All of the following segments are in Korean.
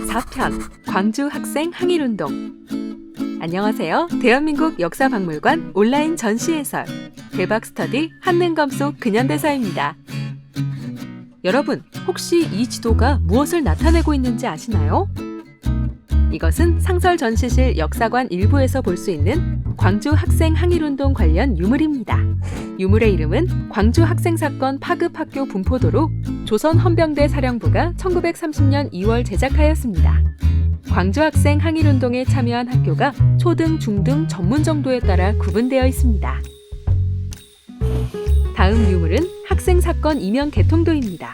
제4편 광주 학생 항일운동. 안녕하세요. 대한민국 역사박물관 온라인 전시 해설 대박스터디 한능검 속 근현대사입니다. 여러분, 혹시 이 지도가 무엇을 나타내고 있는지 아시나요? 이것은 상설 전시실 역사관 일부에서 볼 수 있는 광주 학생 항일운동 관련 유물입니다. 유물의 이름은 광주 학생사건 파급학교 분포도로 조선 헌병대 사령부가 1930년 2월 제작하였습니다. 광주 학생 항일운동에 참여한 학교가 초등, 중등, 전문 정도에 따라 구분되어 있습니다. 다음 유물은 학생사건 이면 개통도입니다.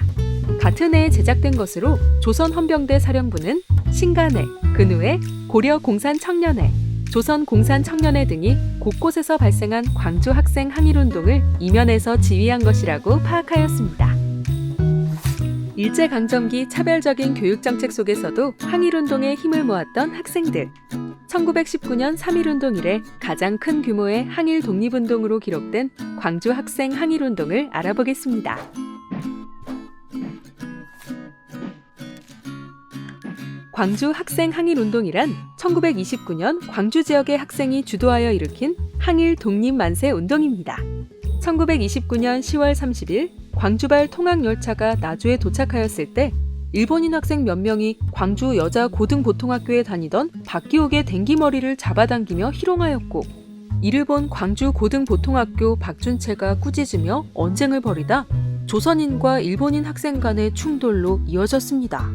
같은 해에 제작된 것으로 조선 헌병대 사령부는 신간회, 근우회, 고려 공산청년회, 조선 공산청년회 등이 곳곳에서 발생한 광주 학생 항일운동을 이면에서 지휘한 것이라고 파악하였습니다. 일제강점기 차별적인 교육정책 속에서도 항일운동에 힘을 모았던 학생들. 1919년 3.1운동 이래 가장 큰 규모의 항일 독립운동으로 기록된 광주 학생 항일운동을 알아보겠습니다. 광주 학생 항일운동이란 1929년 광주 지역의 학생이 주도하여 일으킨 항일 독립 만세 운동입니다. 1929년 10월 30일 광주발 통학열차가 나주에 도착하였을 때 일본인 학생 몇 명이 광주 여자 고등보통학교에 다니던 박기옥의 댕기머리를 잡아당기며 희롱하였고, 이를 본 광주 고등보통학교 박준채가 꾸짖으며 언쟁을 벌이다 조선인과 일본인 학생 간의 충돌로 이어졌습니다.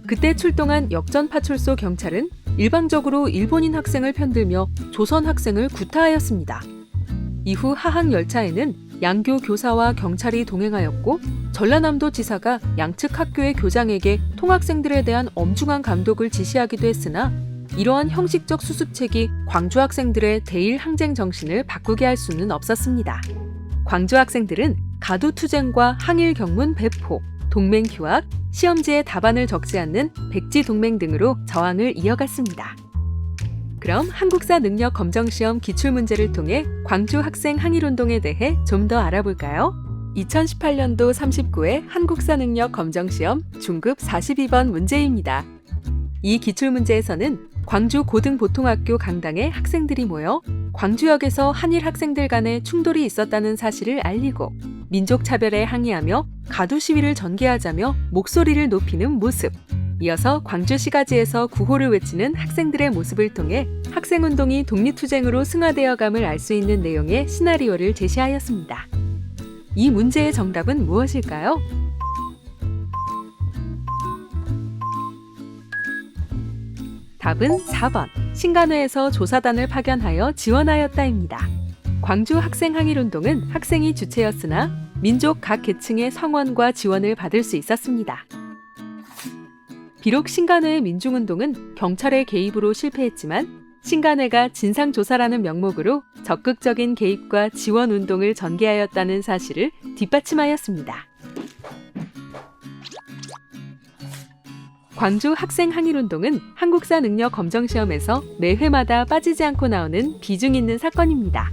그때 출동한 역전파출소 경찰은 일방적으로 일본인 학생을 편들며 조선 학생을 구타하였습니다. 이후 하항열차에는 양교 교사와 경찰이 동행하였고, 전라남도 지사가 양측 학교의 교장에게 통학생들에 대한 엄중한 감독을 지시하기도 했으나 이러한 형식적 수습책이 광주 학생들의 대일 항쟁 정신을 바꾸게 할 수는 없었습니다. 광주 학생들은 가두투쟁과 항일 경문 배포, 동맹 휴학, 시험지에 답안을 적지 않는 백지 동맹 등으로 저항을 이어갔습니다. 그럼 한국사 능력 검정시험 기출문제를 통해 광주 학생 항일운동에 대해 좀 더 알아볼까요? 2018년도 39회 한국사 능력 검정시험 중급 42번 문제입니다. 이 기출문제에서는 광주 고등보통학교 강당에 학생들이 모여 광주역에서 한일 학생들 간의 충돌이 있었다는 사실을 알리고 민족차별에 항의하며 가두 시위를 전개하자며 목소리를 높이는 모습, 이어서 광주 시가지에서 구호를 외치는 학생들의 모습을 통해 학생운동이 독립투쟁으로 승화되어감을 알 수 있는 내용의 시나리오를 제시하였습니다. 이 문제의 정답은 무엇일까요? 답은 4번, 신간회에서 조사단을 파견하여 지원하였다입니다. 광주 학생 항일운동은 학생이 주체였으나 민족 각 계층의 성원과 지원을 받을 수 있었습니다. 비록 신간회의 민중운동은 경찰의 개입으로 실패했지만 신간회가 진상조사라는 명목으로 적극적인 개입과 지원운동을 전개하였다는 사실을 뒷받침하였습니다. 광주 학생 항일운동은 한국사 능력 검정시험에서 매 회마다 빠지지 않고 나오는 비중 있는 사건입니다.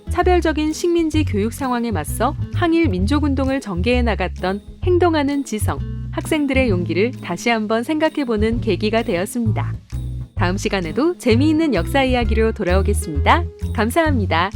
차별적인 식민지 교육 상황에 맞서 항일 민족운동을 전개해 나갔던 행동하는 지성, 학생들의 용기를 다시 한번 생각해보는 계기가 되었습니다. 다음 시간에도 재미있는 역사 이야기로 돌아오겠습니다. 감사합니다.